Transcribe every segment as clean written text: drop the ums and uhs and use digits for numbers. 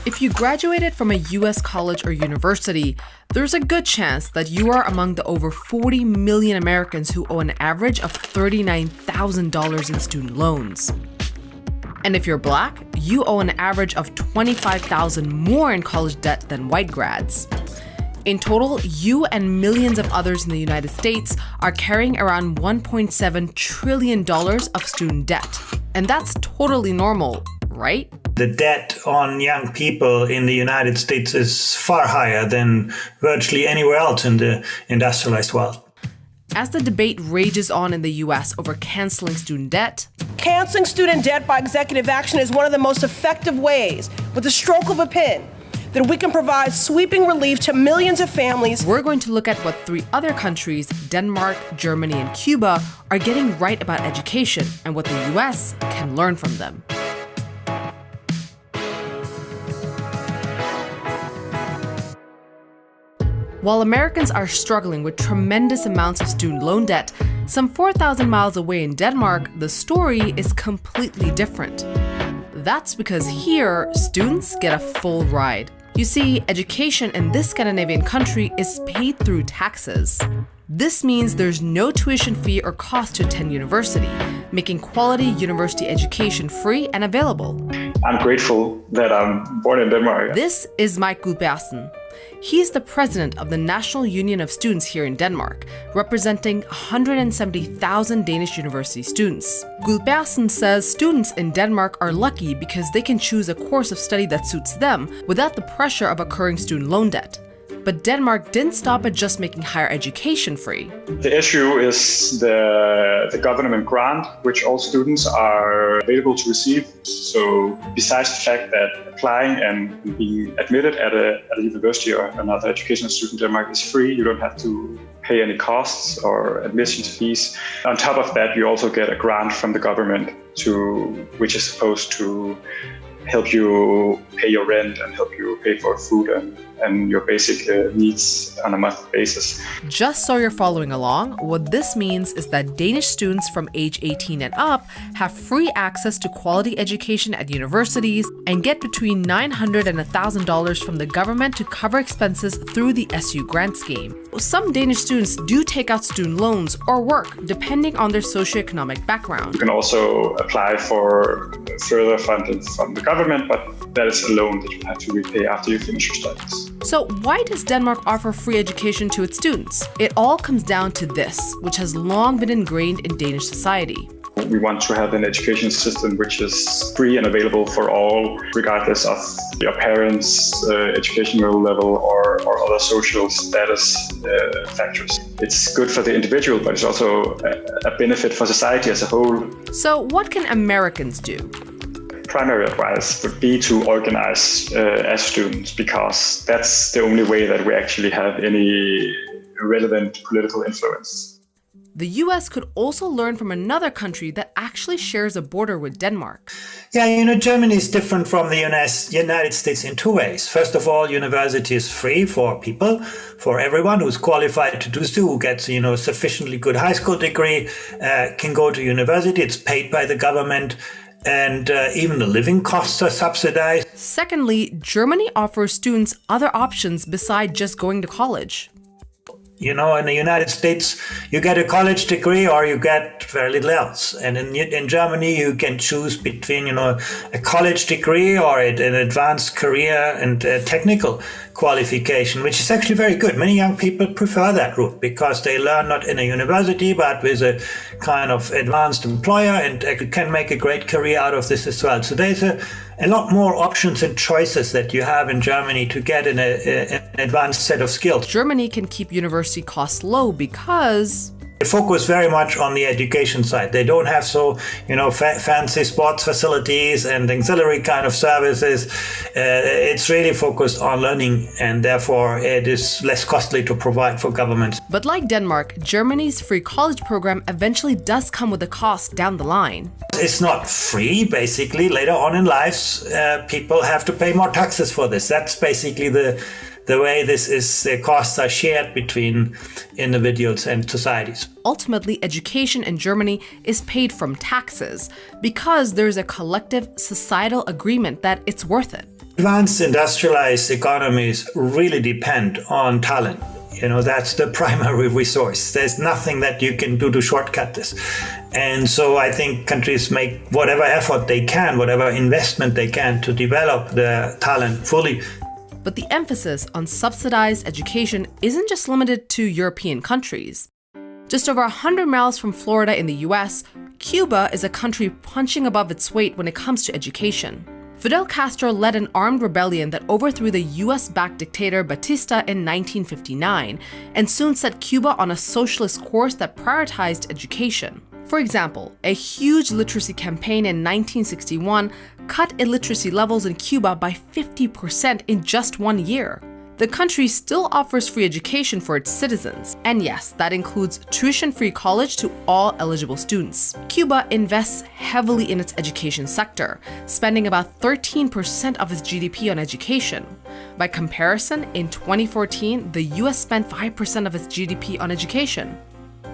If you graduated from a US college or university, there's a good chance that you are among the over 40 million Americans who owe an average of $39,000 in student loans. And if you're Black, you owe an average of $25,000 more in college debt than white grads. In total, you and millions of others in the United States are carrying around $1.7 trillion of student debt. And that's totally normal, right? The debt on young people in the United States is far higher than virtually anywhere else in the industrialized world. As the debate rages on in the US over canceling student debt, canceling student debt by executive action is one of the most effective ways, with the stroke of a pen, that we can provide sweeping relief to millions of families. We're going to look at what 3 other countries, Denmark, Germany, and Cuba, are getting right about education and what the US can learn from them. While Americans are struggling with tremendous amounts of student loan debt, some 4,000 miles away in Denmark, the story is completely different. That's because here, students get a full ride. You see, education in this Scandinavian country is paid through taxes. This means there's no tuition fee or cost to attend university, making quality university education free and available. I'm grateful that I'm born in Denmark. This is Mike Gudbjergsen. He's the president of the National Union of Students here in Denmark, representing 170,000 Danish university students. Gudbjergsen says students in Denmark are lucky because they can choose a course of study that suits them without the pressure of accruing student loan debt. But Denmark didn't stop at just making higher education free. The issue is the government grant, which all students are available to receive. So besides the fact that applying and being admitted at a university or another educational institution in Denmark is free, you don't have to pay any costs or admissions fees. On top of that, you also get a grant from the government which is supposed to help you pay your rent and help you pay for food and your basic needs on a monthly basis. Just so you're following along, what this means is that Danish students from age 18 and up have free access to quality education at universities and get between $900 and $1,000 from the government to cover expenses through the SU grant scheme. Some Danish students do take out student loans or work, depending on their socioeconomic background. You can also apply for further funding from the government, but that is a loan that you have to repay after you finish your studies. So why does Denmark offer free education to its students? It all comes down to this, which has long been ingrained in Danish society. We want to have an education system which is free and available for all, regardless of your parents' educational level or other social status factors. It's good for the individual, but it's also a benefit for society as a whole. So what can Americans do? Primary advice would be to organize as students, because that's the only way that we actually have any relevant political influence. The US could also learn from another country that actually shares a border with Denmark. Yeah, Germany is different from the United States in 2 ways. First of all, university is free for people, for everyone who's qualified to do so, who gets, sufficiently good high school degree, can go to university. It's paid by the government. And even the living costs are subsidized. Secondly, Germany offers students other options besides just going to college. In the United States, you get a college degree or you get very little else. And in Germany, you can choose between, a college degree or an advanced career and technical qualification, which is actually very good. Many young people prefer that route because they learn not in a university, but with a kind of advanced employer, and can make a great career out of this as well. So there's a lot more options and choices that you have in Germany to get an advanced set of skills. Germany can keep university costs low because they focus very much on the education side. They don't have fancy sports facilities and auxiliary kind of services. It's really focused on learning, and therefore it is less costly to provide for governments. But like Denmark, Germany's free college program eventually does come with a cost down the line. It's not free, basically. Later on in life, people have to pay more taxes for this. That's basically the way the costs are shared between individuals and societies. Ultimately, education in Germany is paid from taxes because there's a collective societal agreement that it's worth it. Advanced industrialized economies really depend on talent. That's the primary resource. There's nothing that you can do to shortcut this. And so I think countries make whatever effort they can, whatever investment they can to develop the talent fully. But the emphasis on subsidized education isn't just limited to European countries. Just over 100 miles from Florida in the US, Cuba is a country punching above its weight when it comes to education. Fidel Castro led an armed rebellion that overthrew the US-backed dictator Batista in 1959 and soon set Cuba on a socialist course that prioritized education. For example, a huge literacy campaign in 1961 cut illiteracy levels in Cuba by 50% in just 1 year. The country still offers free education for its citizens, and yes, that includes tuition-free college to all eligible students. Cuba invests heavily in its education sector, spending about 13% of its GDP on education. By comparison, in 2014, the US spent 5% of its GDP on education.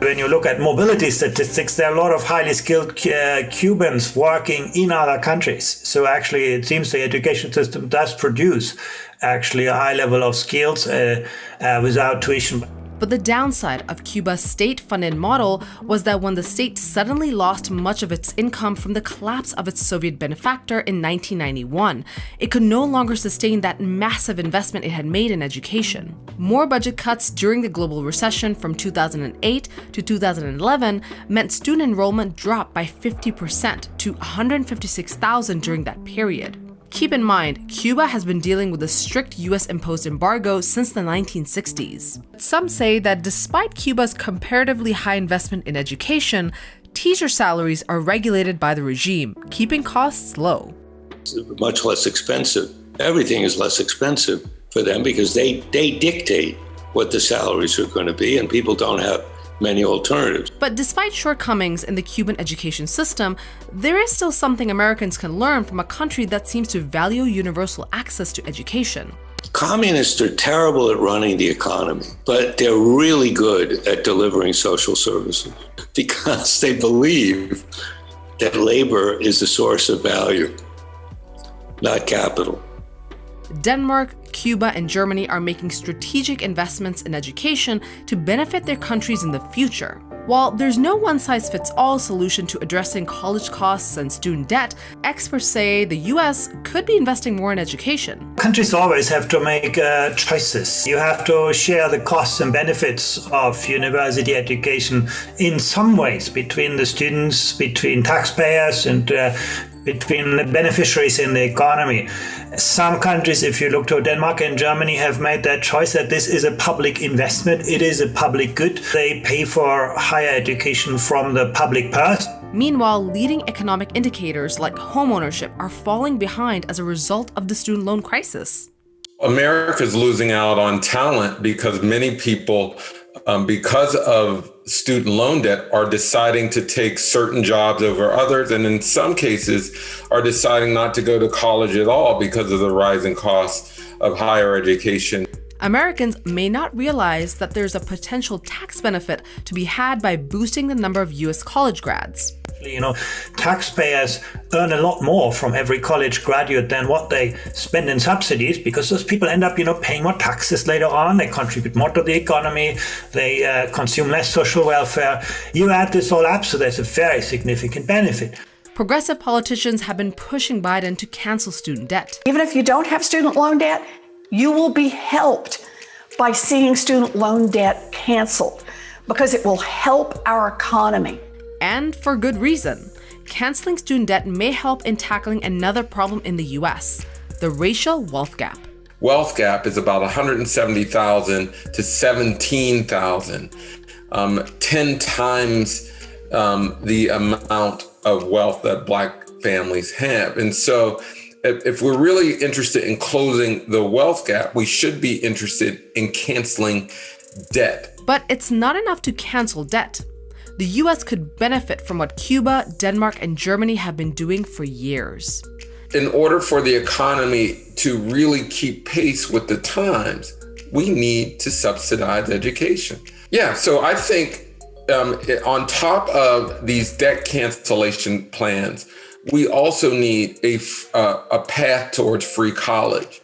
When you look at mobility statistics, there are a lot of highly skilled Cubans working in other countries. So actually, it seems the education system does produce actually a high level of skills without tuition. But the downside of Cuba's state-funded model was that when the state suddenly lost much of its income from the collapse of its Soviet benefactor in 1991, it could no longer sustain that massive investment it had made in education. More budget cuts during the global recession from 2008 to 2011 meant student enrollment dropped by 50% to 156,000 during that period. Keep in mind, Cuba has been dealing with a strict US-imposed embargo since the 1960s. Some say that despite Cuba's comparatively high investment in education, teacher salaries are regulated by the regime, keeping costs low. It's much less expensive. Everything is less expensive for them because they dictate what the salaries are going to be, and people don't have many alternatives. But despite shortcomings in the Cuban education system, there is still something Americans can learn from a country that seems to value universal access to education. Communists are terrible at running the economy, but they're really good at delivering social services because they believe that labor is the source of value, not capital. Denmark, Cuba, and Germany are making strategic investments in education to benefit their countries in the future. While there's no one-size-fits-all solution to addressing college costs and student debt, experts say the US could be investing more in education. Countries always have to make choices. You have to share the costs and benefits of university education in some ways between the students, between taxpayers, and between the beneficiaries in the economy. Some countries, if you look to Denmark and Germany, have made that choice that this is a public investment. It is a public good. They pay for higher education from the public purse. Meanwhile, leading economic indicators like homeownership are falling behind as a result of the student loan crisis. America's losing out on talent because many people, because of student loan debt, are deciding to take certain jobs over others, and in some cases are deciding not to go to college at all because of the rising costs of higher education. Americans may not realize that there's a potential tax benefit to be had by boosting the number of US college grads. Taxpayers earn a lot more from every college graduate than what they spend in subsidies, because those people end up, paying more taxes later on. They contribute more to the economy. They consume less social welfare. You add this all up, so there's a very significant benefit. Progressive politicians have been pushing Biden to cancel student debt. Even if you don't have student loan debt, you will be helped by seeing student loan debt canceled because it will help our economy. And for good reason. Canceling student debt may help in tackling another problem in the US, the racial wealth gap. Wealth gap is about 170,000 to 17,000, 10 times the amount of wealth that Black families have. And so if we're really interested in closing the wealth gap, we should be interested in canceling debt. But it's not enough to cancel debt. The US could benefit from what Cuba, Denmark, and Germany have been doing for years. In order for the economy to really keep pace with the times, we need to subsidize education. Yeah, so I think on top of these debt cancellation plans, we also need a path towards free college.